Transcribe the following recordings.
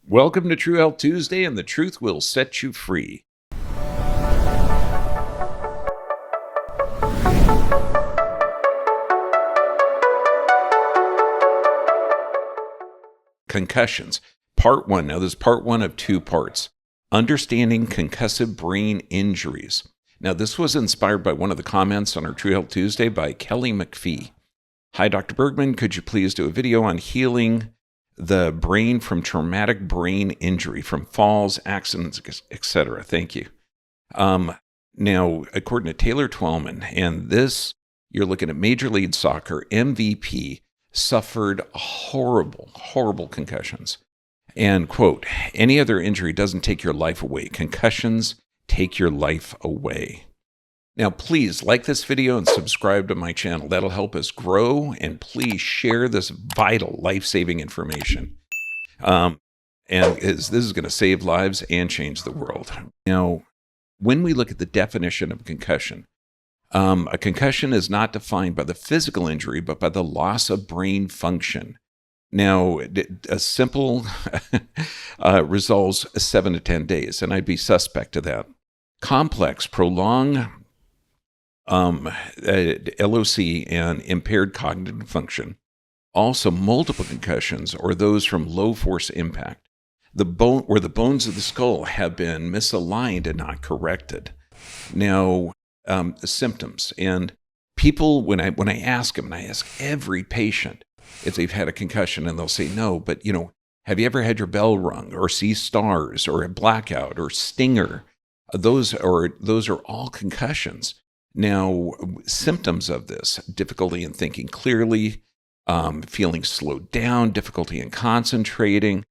Welcome to True Health Tuesday, and the truth will set you free. Concussions, Part 1. Now, this is Part 1 of 2 parts. Understanding concussive brain injuries. Now, this was inspired by one of the comments on our True Health Tuesday by Kelly McPhee. Hi, Dr. Bergman. Could you please do a video on healing the brain from traumatic brain injury, from falls, accidents, etc.? Thank you. Now, according to Taylor Twellman, and this, you're looking at Major League Soccer, MVP, suffered horrible concussions. And, quote, any other injury doesn't take your life away. Concussions take your life away. Now, please like this video and subscribe to my channel. That'll help us grow, and please share this vital life-saving information. This is going to save lives and change the world. Now, when we look at the definition of concussion, a concussion is not defined by the physical injury, but by the loss of brain function. Now, a simple resolves 7 to 10 days, and I'd be suspect to that. Complex, prolonged LOC and impaired cognitive function. Also, multiple concussions or those from low force impact. The bones of the skull have been misaligned and not corrected. Now, the symptoms, and people, when I ask them, and I ask every patient if they've had a concussion, and they'll say no, but have you ever had your bell rung or see stars or a blackout or stinger? Those are all concussions. Now, symptoms of this: difficulty in thinking clearly, feeling slowed down, difficulty in concentrating,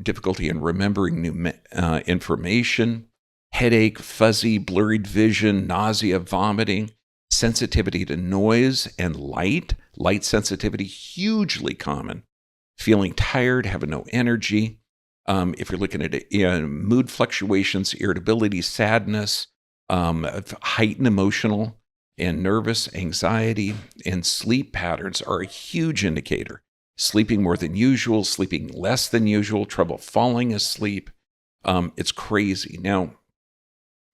difficulty in remembering new information, headache, fuzzy, blurred vision, nausea, vomiting, sensitivity to noise and light sensitivity, hugely common, feeling tired, having no energy. If you're looking at mood fluctuations, irritability, sadness, heightened emotional and nervous anxiety, and sleep patterns are a huge indicator. Sleeping more than usual, sleeping less than usual, trouble falling asleep. It's crazy. Now,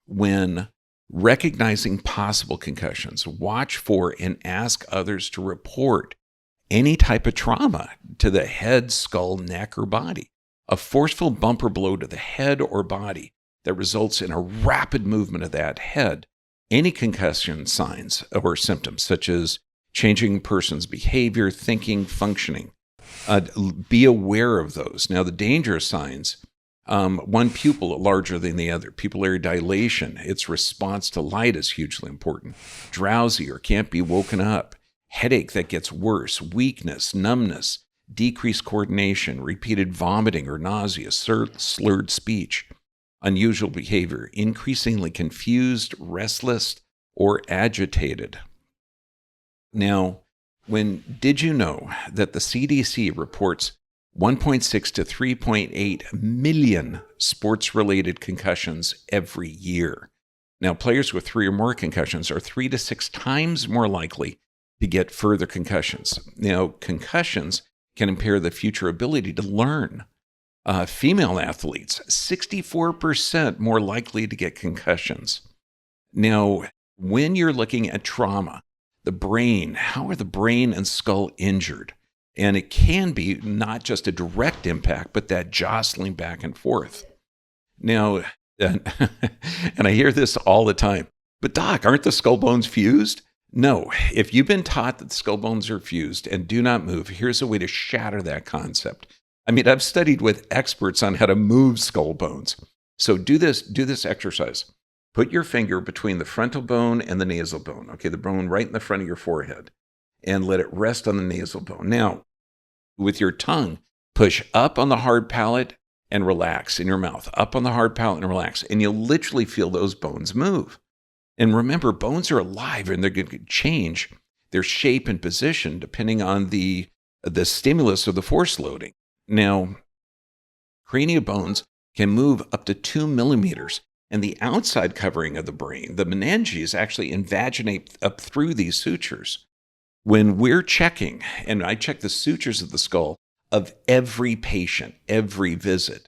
when recognizing possible concussions, watch for and ask others to report any type of trauma to the head, skull, neck, or body. A forceful bumper blow to the head or body that results in a rapid movement of that head. Any concussion signs or symptoms, such as changing a person's behavior, thinking, functioning, be aware of those. Now, the dangerous signs: one pupil larger than the other, pupillary dilation, its response to light is hugely important, drowsy or can't be woken up, headache that gets worse, weakness, numbness, decreased coordination, repeated vomiting or nausea, slurred speech, unusual behavior, increasingly confused, restless, or agitated. Now, did you know that the CDC reports 1.6 to 3.8 million sports-related concussions every year? Now, players with 3 or more concussions are 3 to 6 times more likely to get further concussions. Now, concussions can impair the future ability to learn. Female athletes, 64% more likely to get concussions. Now, when you're looking at trauma, the brain, how are the brain and skull injured? And it can be not just a direct impact, but that jostling back and forth. Now, and I hear this all the time, but doc, aren't the skull bones fused? No, if you've been taught that the skull bones are fused and do not move, here's a way to shatter that concept. I mean, I've studied with experts on how to move skull bones. So do this exercise. Put your finger between the frontal bone and the nasal bone, okay, the bone right in the front of your forehead, and let it rest on the nasal bone. Now, with your tongue, push up on the hard palate and relax in your mouth, up on the hard palate and relax, and you'll literally feel those bones move. And remember, bones are alive, and they're going to change their shape and position depending on the stimulus of the force loading. Now, cranial bones can move up to 2 millimeters, and the outside covering of the brain, the meninges, actually invaginate up through these sutures. When we're checking, and I check the sutures of the skull, of every patient, every visit.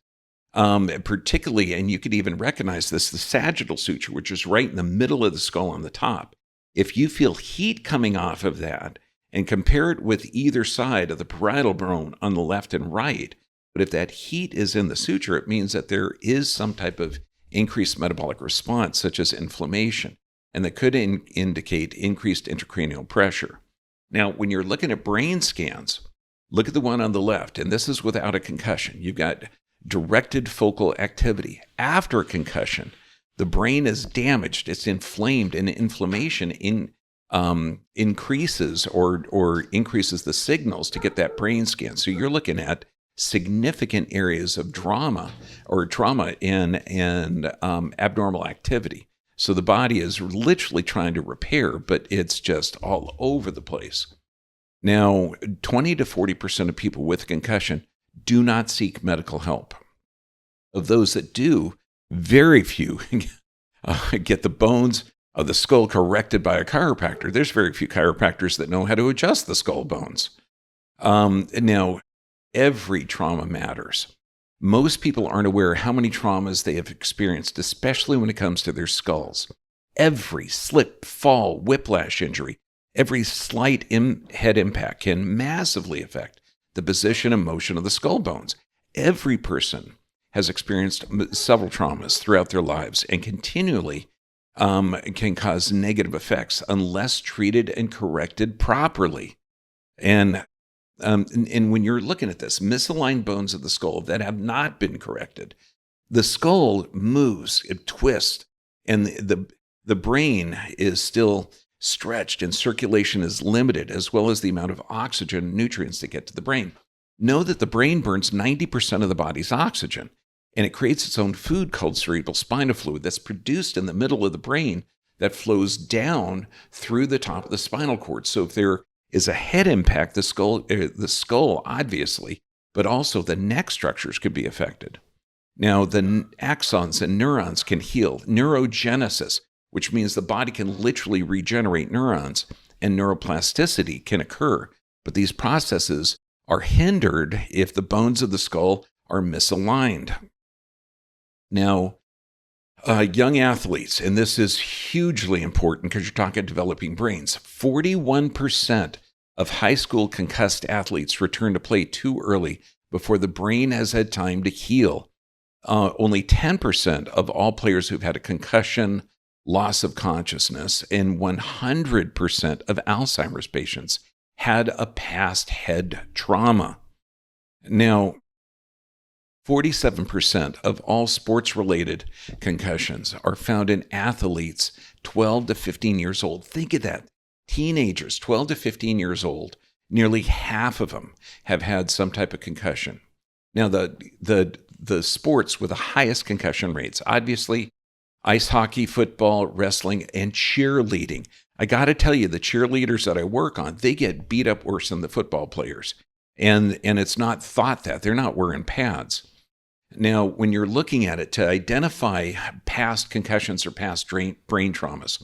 Particularly, and you could even recognize this, the sagittal suture, which is right in the middle of the skull on the top. If you feel heat coming off of that and compare it with either side of the parietal bone on the left and right, but if that heat is in the suture, it means that there is some type of increased metabolic response, such as inflammation, and that could indicate increased intracranial pressure. Now, when you're looking at brain scans, look at the one on the left, and this is without a concussion. You've got directed focal activity. After a concussion, the brain is damaged, it's inflamed, and inflammation increases or increases the signals to get that brain scan. So you're looking at significant areas of trauma and abnormal activity. So the body is literally trying to repair, but it's just all over the place. Now, 20 to 40% of people with concussion do not seek medical help. Of those that do, very few get the bones of the skull corrected by a chiropractor. There's very few chiropractors that know how to adjust the skull bones. Now, every trauma matters. Most people aren't aware how many traumas they have experienced, especially when it comes to their skulls. Every slip, fall, whiplash injury, every slight head impact can massively affect the position and motion of the skull bones. Every person has experienced several traumas throughout their lives and continually can cause negative effects unless treated and corrected properly. And when you're looking at this, misaligned bones of the skull that have not been corrected, the skull moves, it twists, and the brain is still stretched and circulation is limited, as well as the amount of oxygen and nutrients that get to the brain. Know that the brain burns 90% of the body's oxygen, and it creates its own food called cerebral spinal fluid that's produced in the middle of the brain that flows down through the top of the spinal cord. So if there is a head impact, the skull obviously, but also the neck structures could be affected. Now, the axons and neurons can heal. Neurogenesis, which means the body can literally regenerate neurons, and neuroplasticity can occur. But these processes are hindered if the bones of the skull are misaligned. Now, young athletes, and this is hugely important because you're talking developing brains, 41% of high school concussed athletes return to play too early before the brain has had time to heal. Only 10% of all players who've had a concussion, loss of consciousness, and 100% of Alzheimer's patients had a past head trauma. Now, 47% of all sports-related concussions are found in athletes 12 to 15 years old. Think of that. Teenagers, 12 to 15 years old, nearly half of them have had some type of concussion. Now, the sports with the highest concussion rates, obviously, ice hockey, football, wrestling, and cheerleading. I got to tell you, the cheerleaders that I work on, they get beat up worse than the football players. And it's not thought that. They're not wearing pads. Now, when you're looking at it to identify past concussions or past brain traumas,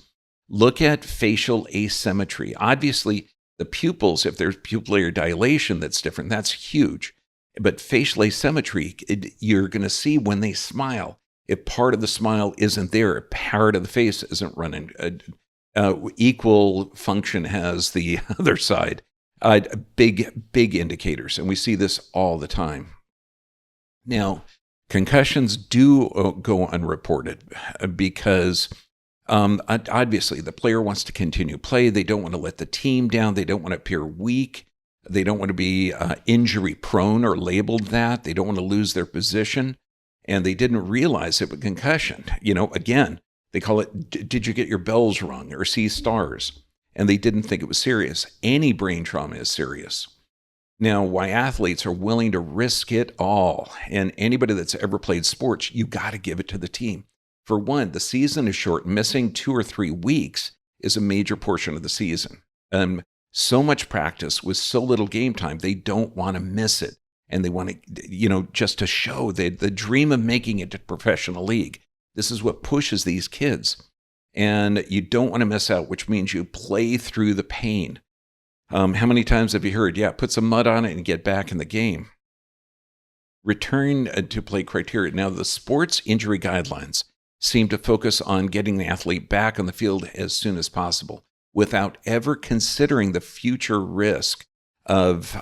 look at facial asymmetry. Obviously, the pupils, if there's pupillary dilation that's different, that's huge. But facial asymmetry, you're going to see when they smile. If part of the smile isn't there, if part of the face isn't running, equal function has the other side. Big indicators, and we see this all the time. Now, concussions do go unreported because obviously the player wants to continue play. They don't want to let the team down. They don't want to appear weak. They don't want to be injury prone or labeled that. They don't want to lose their position. And they didn't realize it was concussion. Again, they call it, did you get your bells rung or see stars? And they didn't think it was serious. Any brain trauma is serious. Now, why athletes are willing to risk it all, and anybody that's ever played sports, you got to give it to the team. For one, the season is short. Missing 2 or 3 weeks is a major portion of the season. So much practice with so little game time, they don't want to miss it. And they want to, just to show the dream of making it to professional league. This is what pushes these kids. And you don't want to miss out, which means you play through the pain. How many times have you heard, put some mud on it and get back in the game? return to play criteria. Now, the sports injury guidelines seem to focus on getting the athlete back on the field as soon as possible without ever considering the future risk of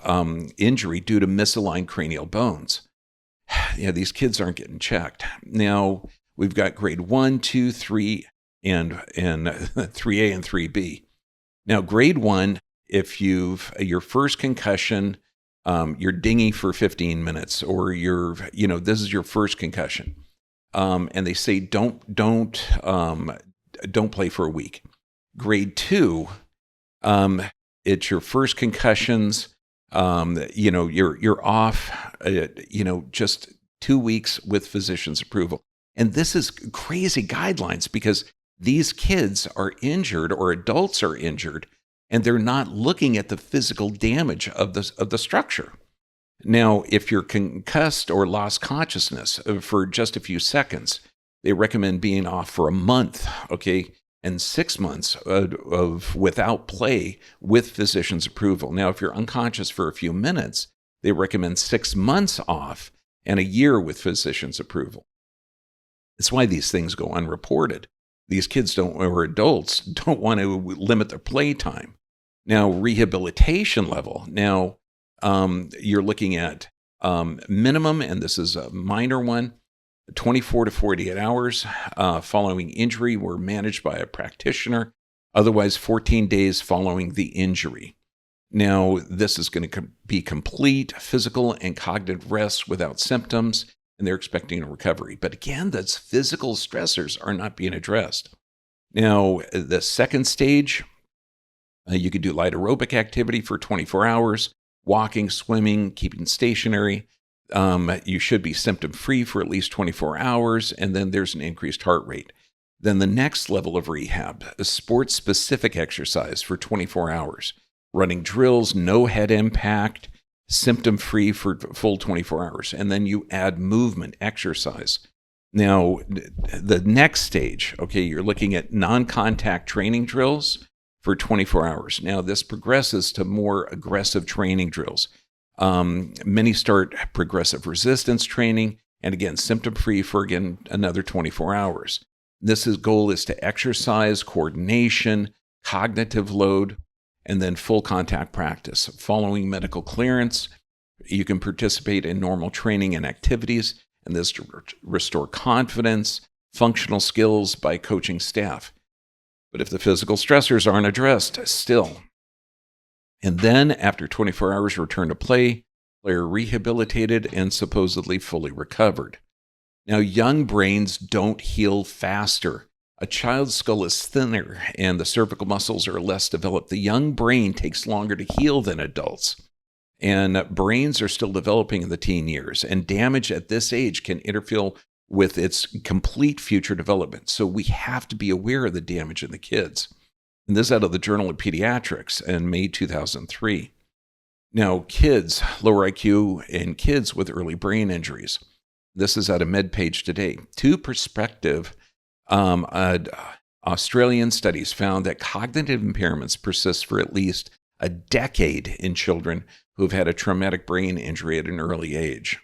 injury due to misaligned cranial bones. Yeah, these kids aren't getting checked. Now, we've got grade 1, 2, 3, and 3A and 3B. Now, grade 1, if you've your first concussion, you're dingy for 15 minutes, or this is your first concussion, and they say don't play for a week. Grade 2, it's your first concussions. You're off. Just 2 weeks with physician's approval, and this is crazy guidelines because these kids are injured or adults are injured, and they're not looking at the physical damage of the structure. Now, if you're concussed or lost consciousness for just a few seconds, they recommend being off for a month, okay, and 6 months of without play with physician's approval. Now, if you're unconscious for a few minutes, they recommend 6 months off and a year with physician's approval. That's why these things go unreported. These kids or adults don't want to limit their play time. Now, rehabilitation level. Now, you're looking at minimum, and this is a minor one, 24 to 48 hours following injury were managed by a practitioner, otherwise 14 days following the injury. Now, this is going to be complete physical and cognitive rest without symptoms, and they're expecting a recovery. But again, those physical stressors are not being addressed. Now, the second stage, you could do light aerobic activity for 24 hours, walking, swimming, keeping stationary. You should be symptom-free for at least 24 hours, and then there's an increased heart rate. Then the next level of rehab, a sports-specific exercise for 24 hours, running drills, no head impact, symptom-free for full 24 hours. And then you add movement, exercise. Now, the next stage, okay, you're looking at non-contact training drills for 24 hours. Now, this progresses to more aggressive training drills. Many start progressive resistance training, and again, symptom-free for, again, another 24 hours. Goal is to exercise, coordination, cognitive load, and then full contact practice. Following medical clearance, you can participate in normal training and activities, and this to restore confidence, functional skills by coaching staff. But if the physical stressors aren't addressed, still. And then after 24 hours, return to play, player rehabilitated and supposedly fully recovered. Now, young brains don't heal faster. A child's skull is thinner and the cervical muscles are less developed. The young brain takes longer to heal than adults. And brains are still developing in the teen years, and damage at this age can interfere with its complete future development. So we have to be aware of the damage in the kids. And this is out of the Journal of Pediatrics in May 2003. Now, kids, lower IQ in kids with early brain injuries. This is out of MedPage Today. Two prospective Australian studies found that cognitive impairments persist for at least a decade in children who've had a traumatic brain injury at an early age.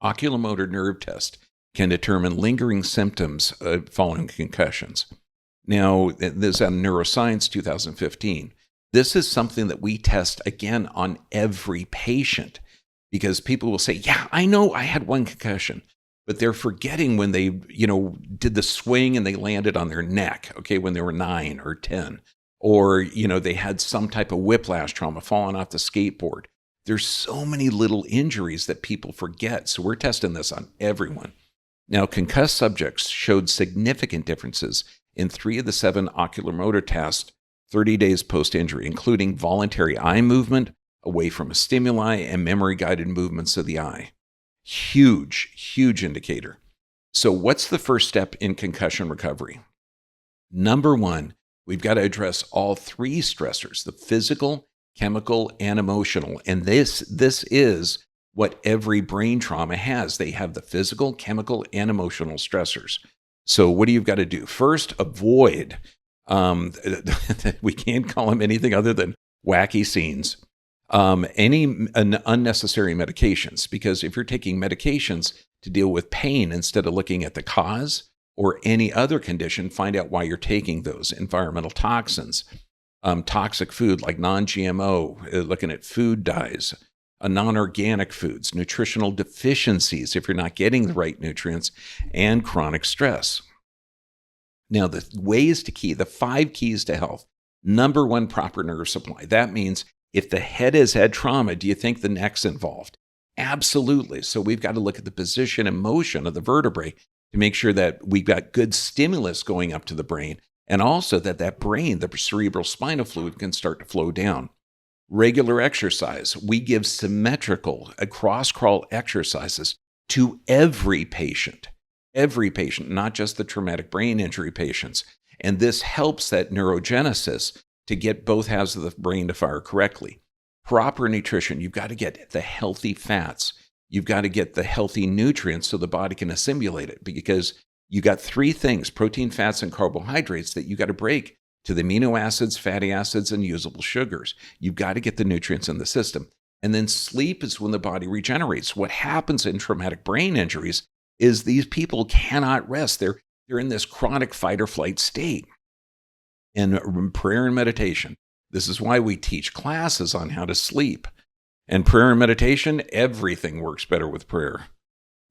Oculomotor nerve test can determine lingering symptoms following concussions. Now, this is out of Neuroscience 2015. This is something that we test again on every patient, because people will say, yeah, I know I had one concussion, but they're forgetting when they, did the swing and they landed on their neck, okay, when they were 9 or 10, or, they had some type of whiplash trauma, falling off the skateboard. There's so many little injuries that people forget. So we're testing this on everyone. Now, concussed subjects showed significant differences in 3 of the 7 oculomotor tests 30 days post-injury, including voluntary eye movement away from a stimuli and memory-guided movements of the eye. Huge, huge indicator. So what's the first step in concussion recovery? Number 1, we've got to address all 3 stressors, the physical, chemical, and emotional. And this is what every brain trauma has. They have the physical, chemical, and emotional stressors. So what do you got to do? First, avoid, we can't call them anything other than wacky scenes. Unnecessary medications, because if you're taking medications to deal with pain instead of looking at the cause or any other condition, find out why you're taking those. Environmental toxins, toxic food like non-GMO, looking at food dyes, non-organic foods, nutritional deficiencies if you're not getting the right nutrients, and chronic stress. Now, the 5 keys to health. Number one, proper nerve supply. That means if the head has had trauma, do you think the neck's involved? Absolutely. So we've got to look at the position and motion of the vertebrae to make sure that we've got good stimulus going up to the brain, and also that brain, the cerebral spinal fluid, can start to flow down. Regular exercise. We give symmetrical cross-crawl exercises to every patient, not just the traumatic brain injury patients. And this helps that neurogenesis to get both halves of the brain to fire correctly. Proper nutrition. You've got to get the healthy fats. You've got to get the healthy nutrients so the body can assimilate it, because you got 3 things, protein, fats, and carbohydrates, that you got to break to the amino acids, fatty acids, and usable sugars. You've got to get the nutrients in the system. And then sleep is when the body regenerates. What happens in traumatic brain injuries is these people cannot rest. They're in this chronic fight or flight state. And prayer and meditation. This is why we teach classes on how to sleep. And prayer and meditation, everything works better with prayer.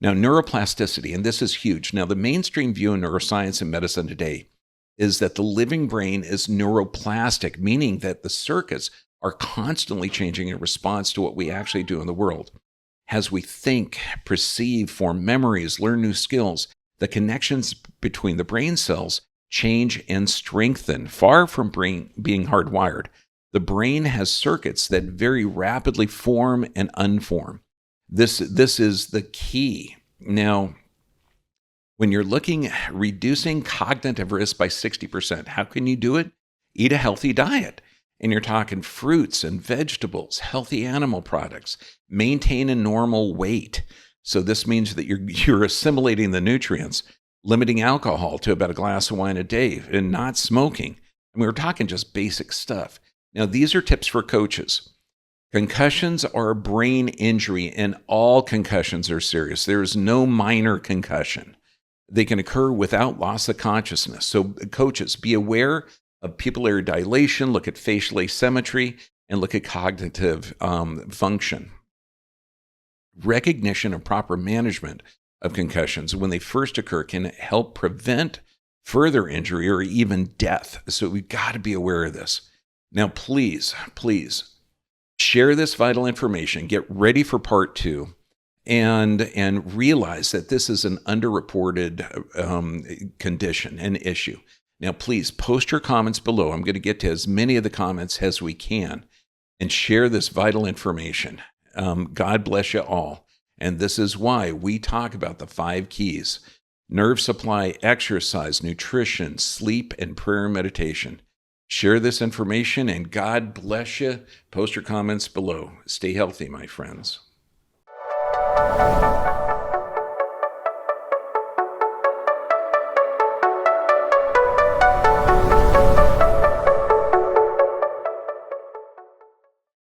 Now, neuroplasticity, and this is huge. Now, the mainstream view in neuroscience and medicine today is that the living brain is neuroplastic, meaning that the circuits are constantly changing in response to what we actually do in the world. As we think, perceive, form memories, learn new skills, the connections between the brain cells change and strengthen, far from being hardwired. The brain has circuits that very rapidly form and unform. This is the key. Now, when you're looking at reducing cognitive risk by 60%, how can you do it? Eat a healthy diet. And you're talking fruits and vegetables, healthy animal products, maintain a normal weight. So this means that you're assimilating the nutrients, limiting alcohol to about a glass of wine a day, and not smoking. And we're talking just basic stuff. Now, these are tips for coaches. Concussions are a brain injury, and all concussions are serious. There is no minor concussion. They can occur without loss of consciousness. So coaches, be aware of pupillary dilation, look at facial asymmetry, and look at cognitive function. Recognition and proper management of concussions when they first occur can help prevent further injury or even death. So we've got to be aware of this. Now, please share this vital information. Get ready for part 2. And realize that this is an underreported condition and issue. Now, please post your comments below. I'm going to get to as many of the comments as we can and share this vital information. God bless you all. And this is why we talk about the 5 keys: nerve supply, exercise, nutrition, sleep, and prayer and meditation. Share this information, and God bless you. Post your comments below. Stay healthy, my friends.